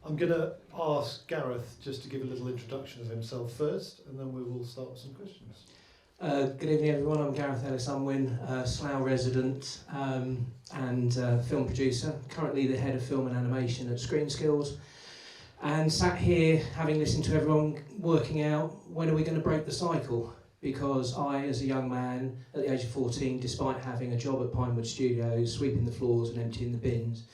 I'm going to ask Gareth just to give a little introduction of himself first, and then we will start with some questions. Good evening everyone, I'm Gareth Ellis-Unwin, Slough resident and film producer, currently the head of film and animation at ScreenSkills, and sat here having listened to everyone working out when are we going to break the cycle, because I, as a young man at the age of 14, despite having a job at Pinewood Studios, sweeping the floors and emptying the bins,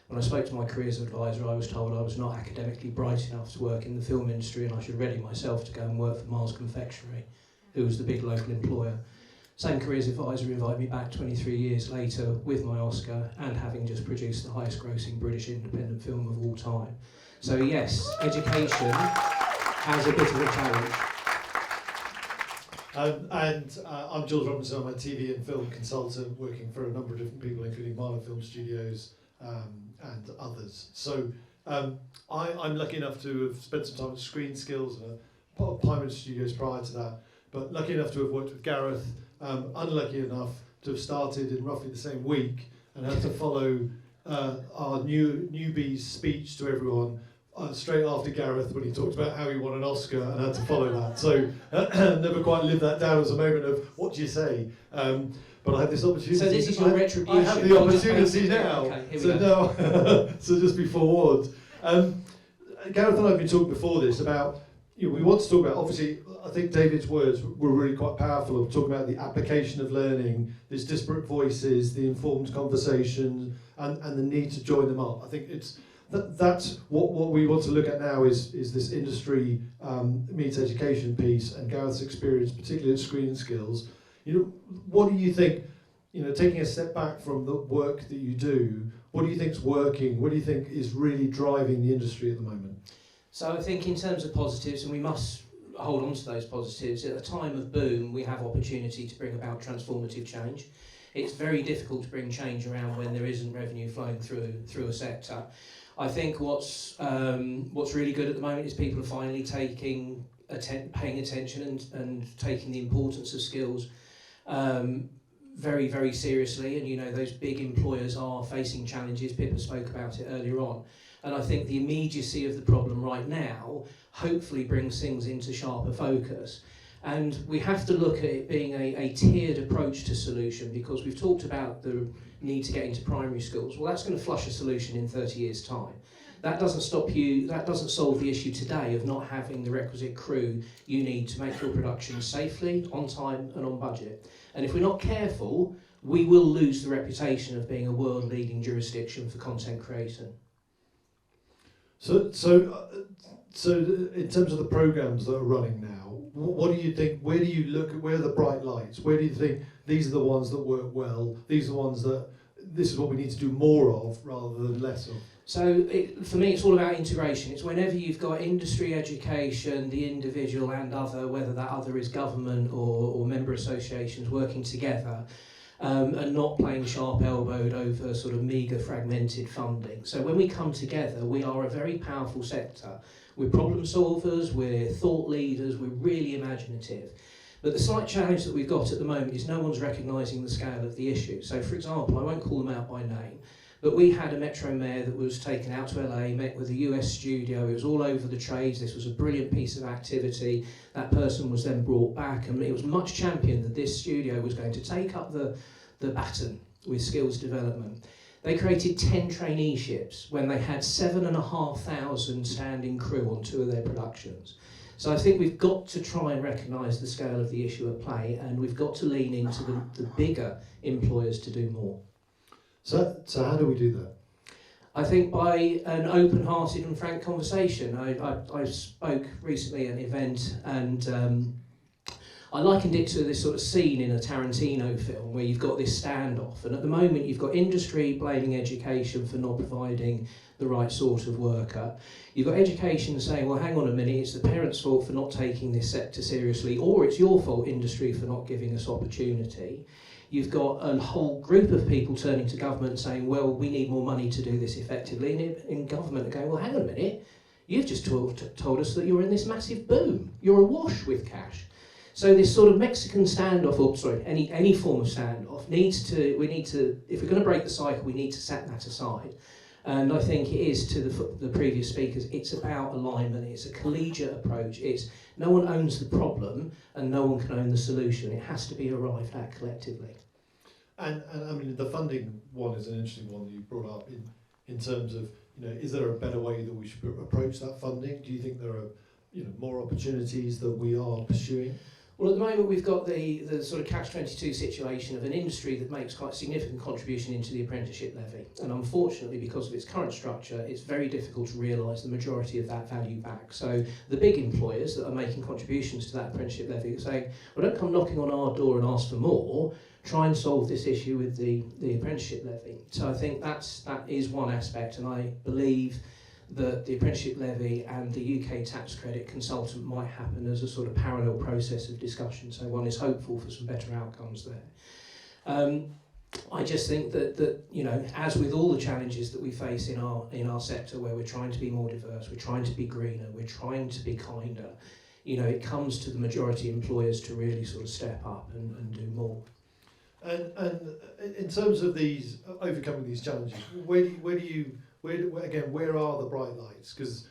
when I spoke to my careers advisor I was told I was not academically bright enough to work in the film industry and I should ready myself to go and work for Mars Confectionery, who was the big local employer. Same careers advisor invited me back 23 years later with my Oscar and having just produced the highest grossing British independent film of all time. So yes, education has a bit of a challenge. I'm Jules Robinson, I'm a TV and film consultant working for a number of different people, including Marlow Film Studios and others. So I'm lucky enough to have spent some time at ScreenSkills and Pinewood Studios prior to that, but lucky enough to have worked with Gareth, unlucky enough to have started in roughly the same week and had to follow our newbie's speech to everyone straight after Gareth when he talked about how he won an Oscar and had to follow that. So never quite lived that down as a moment of what do you say. But I had this opportunity. So this is your retribution. I have the opportunity now. Okay, so now, so just be forewarned. Gareth and I have been talking before this about, we want to talk about, obviously, I think David's words were really quite powerful of talking about the application of learning, these disparate voices, the informed conversation, and the need to join them up. I think that's what we want to look at now is this industry meets education piece and Gareth's experience, particularly at ScreenSkills. What do you think, taking a step back from the work that you do, what do you think's working? What do you think is really driving the industry at the moment? So I think in terms of positives, and we must hold on to those positives, at a time of boom we have opportunity to bring about transformative change. It's very difficult to bring change around when there isn't revenue flowing through a sector. I think what's really good at the moment is people are finally paying attention and taking the importance of skills very, very seriously, and those big employers are facing challenges. Pippa spoke about it earlier on, and I think the immediacy of the problem right now hopefully brings things into sharper focus. And we have to look at it being a tiered approach to solution, because we've talked about the need to get into primary schools. Well, that's going to flush a solution in 30 years' time. That doesn't solve the issue today of not having the requisite crew you need to make your production safely, on time and on budget. And if we're not careful, we will lose the reputation of being a world-leading jurisdiction for content creation. So in terms of the programs that are running now, what do you think, where do you look at, where are the bright lights? Where do you think these are the ones that work well, these are the ones that, this is what we need to do more of rather than less of? So for me it's all about integration. It's whenever you've got industry, education, the individual and other, whether that other is government or member associations working together, and not playing sharp-elbowed over sort of meagre fragmented funding. So when we come together, we are a very powerful sector. We're problem solvers, we're thought leaders, we're really imaginative. But the slight challenge that we've got at the moment is no one's recognising the scale of the issue. So for example, I won't call them out by name, but we had a Metro Mayor that was taken out to LA, met with a US studio, it was all over the trades, this was a brilliant piece of activity. That person was then brought back, and it was much championed that this studio was going to take up the baton with skills development. They created 10 traineeships when they had 7,500 standing crew on 2 of their productions. So I think we've got to try and recognise the scale of the issue at play, and we've got to lean into the bigger employers to do more. So how do we do that? I think by an open-hearted and frank conversation. I spoke recently at an event, and I likened it to this sort of scene in a Tarantino film where you've got this standoff, and at the moment you've got industry blaming education for not providing the right sort of worker. You've got education saying, well, hang on a minute, it's the parents' fault for not taking this sector seriously, or it's your fault, industry, for not giving us opportunity. You've got a whole group of people turning to government and saying, well, we need more money to do this effectively, and in government are going, well, hang on a minute, you've just told us that you're in this massive boom, you're awash with cash. So this sort of Mexican standoff, or sorry, any form of standoff, we need to, if we're going to break the cycle, we need to set that aside And I think it is, to the previous speakers, it's about alignment, it's a collegiate approach, it's no one owns the problem and no one can own the solution, it has to be arrived at collectively. And I mean, the funding one is an interesting one that you brought up in terms of, is there a better way that we should approach that funding? Do you think there are, more opportunities that we are pursuing? Well, at the moment we've got the sort of catch-22 situation of an industry that makes quite a significant contribution into the apprenticeship levy. And unfortunately, because of its current structure, it's very difficult to realise the majority of that value back. So the big employers that are making contributions to that apprenticeship levy are saying, well, don't come knocking on our door and ask for more, try and solve this issue with the apprenticeship levy. So I think that is one aspect, and I believe that the apprenticeship levy and the UK tax credit consultant might happen as a sort of parallel process of discussion, so one is hopeful for some better outcomes there. I just think that as with all the challenges that we face in our sector, where we're trying to be more diverse, we're trying to be greener, we're trying to be kinder, it comes to the majority employers to really sort of step up and do more. And in terms of these overcoming these challenges, where are the bright lights? Because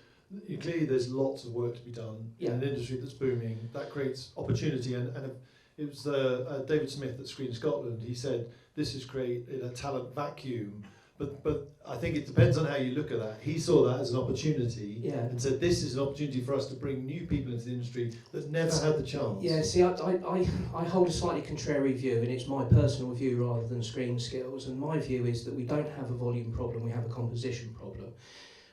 clearly there's lots of work to be done in an industry that's booming. That creates opportunity, and it was David Smith at Screen Scotland. He said this has created a talent vacuum. But I think it depends on how you look at that. He saw that as an opportunity and said this is an opportunity for us to bring new people into the industry that never had the chance. Yeah, see, I hold a slightly contrary view, and it's my personal view rather than ScreenSkills. And my view is that we don't have a volume problem, we have a composition problem.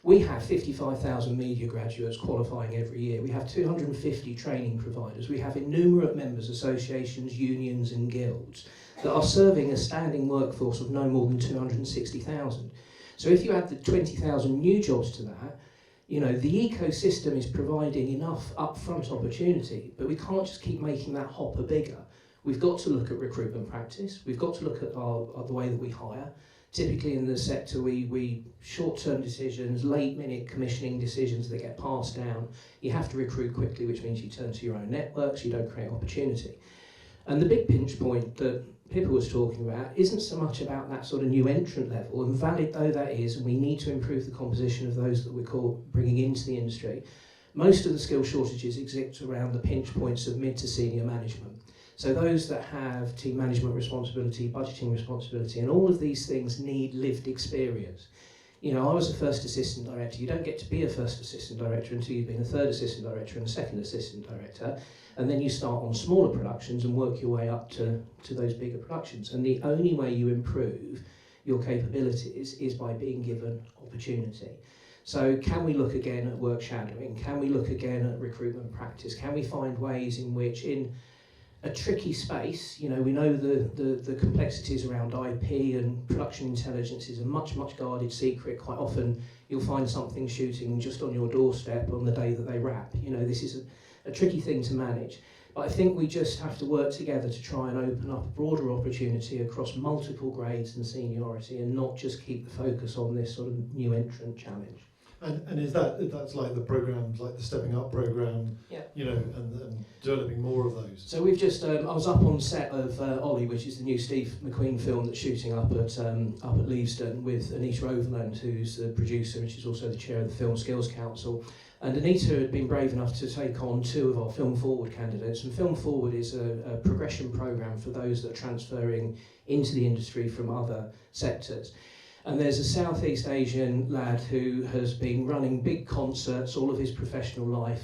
We have 55,000 media graduates qualifying every year. We have 250 training providers. We have innumerate members, associations, unions and guilds that are serving a standing workforce of no more than 260,000. So if you add the 20,000 new jobs to that, the ecosystem is providing enough upfront opportunity, but we can't just keep making that hopper bigger. We've got to look at recruitment practice. We've got to look at the way that we hire. Typically in the sector, we short-term decisions, late-minute commissioning decisions that get passed down. You have to recruit quickly, which means you turn to your own networks, you don't create opportunity. And the big pinch point that Pippa was talking about isn't so much about that sort of new entrant level, and valid though that is, and we need to improve the composition of those that we're bringing into the industry. Most of the skill shortages exist around the pinch points of mid to senior management. So those that have team management responsibility, budgeting responsibility, and all of these things need lived experience. I was a first assistant director. You don't get to be a first assistant director until you've been a third assistant director and a second assistant director. And then you start on smaller productions and work your way up to those bigger productions. And the only way you improve your capabilities is by being given opportunity. So can we look again at work shadowing? Can we look again at recruitment practice? Can we find ways in which, in a tricky space, we know the complexities around IP and production intelligence is a much guarded secret. Quite often you'll find something shooting just on your doorstep on the day that they wrap. This is a tricky thing to manage. But I think we just have to work together to try and open up a broader opportunity across multiple grades and seniority, and not just keep the focus on this sort of new entrant challenge. And is that's like the programs, like the Stepping Up program, and developing more of those? So we've just, I was up on set of Ollie, which is the new Steve McQueen film that's shooting up at Leavesden, with Anita Overland, who's the producer, and she's also the chair of the Film Skills Council. And Anita had been brave enough to take on 2 of our Film Forward candidates. And Film Forward is a progression programme for those that are transferring into the industry from other sectors. And there's a Southeast Asian lad who has been running big concerts all of his professional life.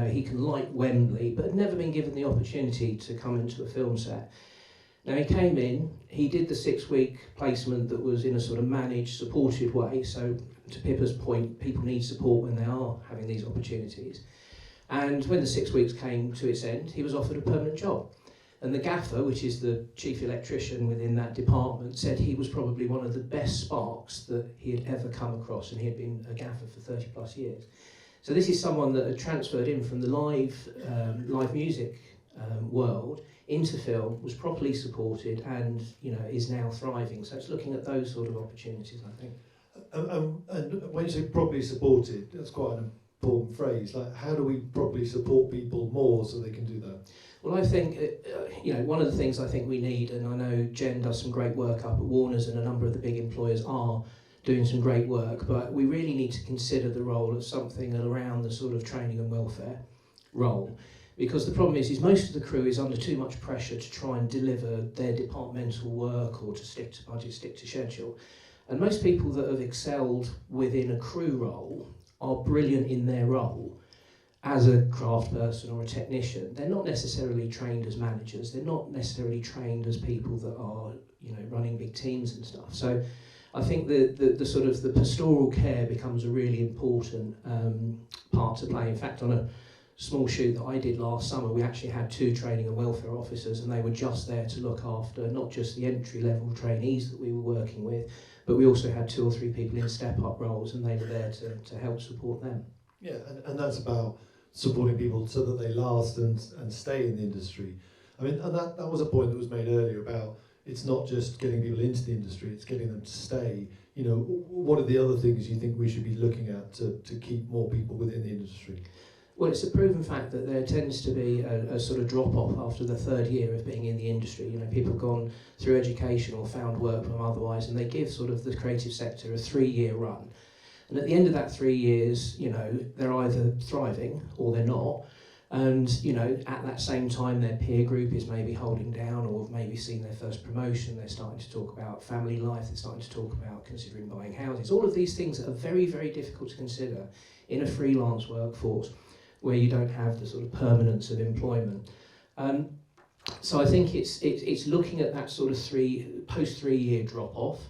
He can light Wembley, but had never been given the opportunity to come into a film set. Now he came in, he did the 6-week placement that was in a sort of managed, supported way. So to Pippa's point, people need support when they are having these opportunities. And when the 6 weeks came to its end, he was offered a permanent job. And the gaffer, which is the chief electrician within that department, said he was probably one of the best sparks that he had ever come across, and he had been a gaffer for 30 plus years. So this is someone that had transferred in from the live music world into film, was properly supported, and is now thriving. So it's looking at those sort of opportunities, I think. And when you say properly supported, that's quite an important phrase. Like, how do we properly support people more so they can do that? Well, I think, one of the things I think we need, and I know Jen does some great work up at Warner's, and a number of the big employers are doing some great work, but we really need to consider the role of something around the sort of training and welfare role. Because the problem is most of the crew is under too much pressure to try and deliver their departmental work or to stick to budget, stick to schedule. And most people that have excelled within a crew role are brilliant in their role as a craft person or a technician. They're not necessarily trained as managers, they're not necessarily trained as people that are, you know, running big teams and stuff. So I think the sort of the pastoral care becomes a really important part to play. In fact, on a small shoot that I did last summer, we actually had 2 training and welfare officers, and they were just there to look after not just the entry-level trainees that we were working with, but we also had 2 or 3 people in step-up roles, and they were there to help support them. Yeah, and that's about supporting people so that they last and stay in the industry. I mean, and that was a point that was made earlier about it's not just getting people into the industry, it's getting them to stay. You know, what are the other things you think we should be looking at to keep more people within the industry? Well, it's a proven fact that there tends to be a sort of drop-off after the 3rd year of being in the industry. You know, people have gone through education or found work from otherwise, and they give sort of the creative sector a 3-year run. And at the end of that 3 years, you know, they're either thriving or they're not. And, you know, at that same time, their peer group is maybe holding down or have maybe seen their first promotion. They're starting to talk about family life. They're starting to talk about considering buying houses. All of these things that are very, very difficult to consider in a freelance workforce where you don't have the sort of permanence of employment. So I think it's looking at that sort of post 3-year drop-off.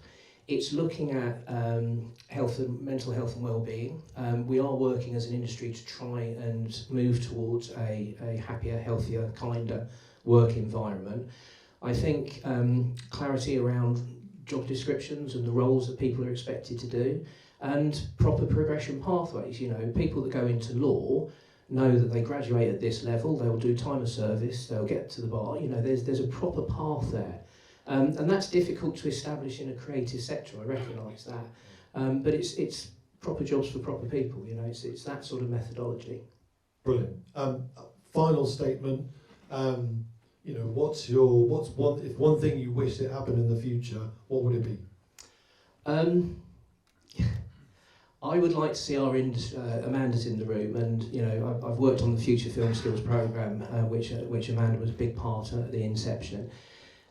It's looking at mental health and well-being. We are working as an industry to try and move towards a happier, healthier, kinder work environment. I think clarity around job descriptions and the roles that people are expected to do, and proper progression pathways. You know, people that go into law know that they graduate at this level, they'll do time of service, they'll get to the bar. You know, there's a proper path there. And that's difficult to establish in a creative sector, I recognise that. But it's proper jobs for proper people, you know, it's that sort of methodology. Brilliant. Final statement, you know, if one thing you wish that happened in the future, what would it be? I would like to see our Amanda's in the room, and you know, I've worked on the Future Film Skills programme, which Amanda was a big part of at the inception.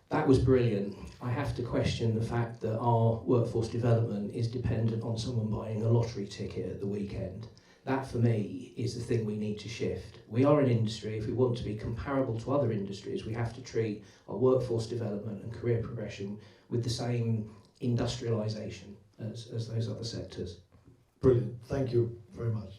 That was brilliant. I have to question the fact that our workforce development is dependent on someone buying a lottery ticket at the weekend. That, for me, is the thing we need to shift. We are an industry. If we want to be comparable to other industries, we have to treat our workforce development and career progression with the same industrialisation as those other sectors. Brilliant. Thank you very much.